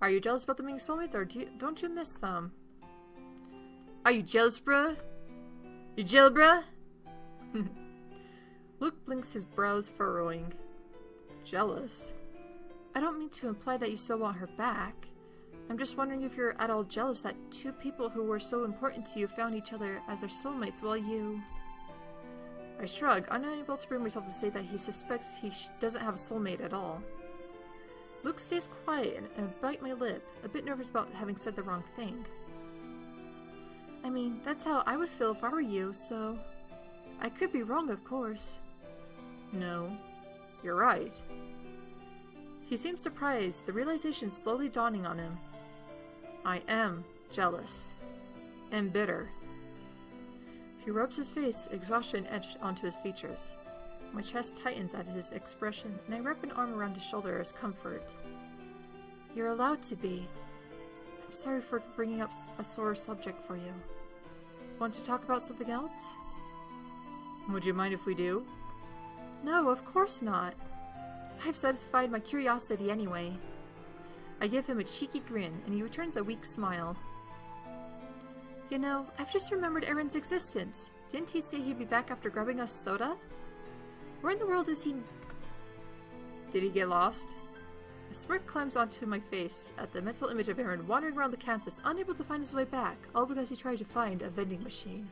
Are you jealous about them being soulmates, or don't you miss them? Are you jealous, bruh? You jealous, bruh? Luke blinks, his brows furrowing. Jealous? I don't mean to imply that you still want her back. I'm just wondering if you're at all jealous that two people who were so important to you found each other as their soulmates while you... I shrug, unable to bring myself to say that he suspects he doesn't have a soulmate at all. Luke stays quiet and I bite my lip, a bit nervous about having said the wrong thing. I mean, that's how I would feel if I were you, so... I could be wrong, of course. No, you're right. He seems surprised, the realization slowly dawning on him. I am jealous. And bitter. He rubs his face, exhaustion etched onto his features. My chest tightens at his expression, and I wrap an arm around his shoulder as comfort. You're allowed to be. I'm sorry for bringing up a sore subject for you. Want to talk about something else? Would you mind if we do? No, of course not. I've satisfied my curiosity anyway. I give him a cheeky grin, and he returns a weak smile. You know, I've just remembered Aaron's existence. Didn't he say he'd be back after grabbing us soda? Where in the world is he? Did he get lost? A smirk climbs onto my face at the mental image of Aaron wandering around the campus, unable to find his way back, all because he tried to find a vending machine.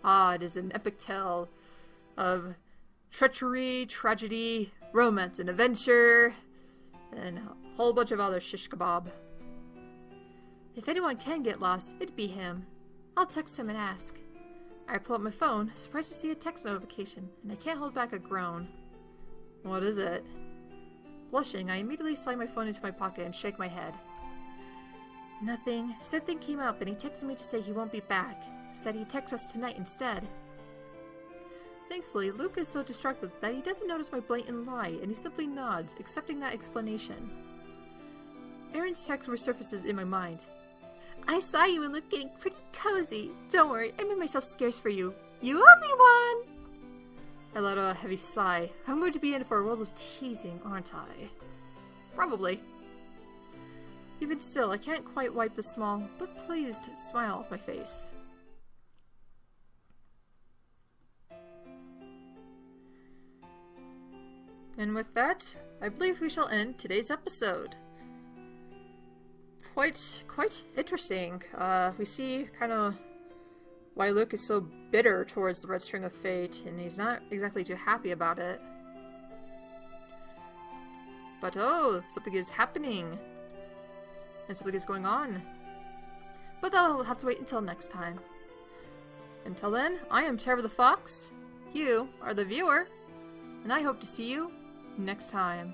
Ah, it is an epic tale of treachery, tragedy, romance, and adventure, and a whole bunch of other shish kebab. If anyone can get lost, it'd be him. I'll text him and ask. I pull up my phone, surprised to see a text notification, and I can't hold back a groan. What is it? Blushing, I immediately slide my phone into my pocket and shake my head. Nothing. Something came up and he texted me to say he won't be back. Said he'd text us tonight instead. Thankfully, Luke is so distracted that he doesn't notice my blatant lie, and he simply nods, accepting that explanation. Aaron's text resurfaces in my mind. I saw you and Luke getting pretty cozy. Don't worry, I made myself scarce for you. You owe me one! I let out a heavy sigh. I'm going to be in for a world of teasing, aren't I? Probably. Even still, I can't quite wipe the small, but pleased smile off my face. And with that, I believe we shall end today's episode. Quite interesting. We see kind of why Luke is so bitter towards the Red String of Fate, and he's not exactly too happy about it. But oh, something is happening, and something is going on. But that'll have to wait until next time. Until then, I am Tara the Fox, you are the viewer, and I hope to see you next time.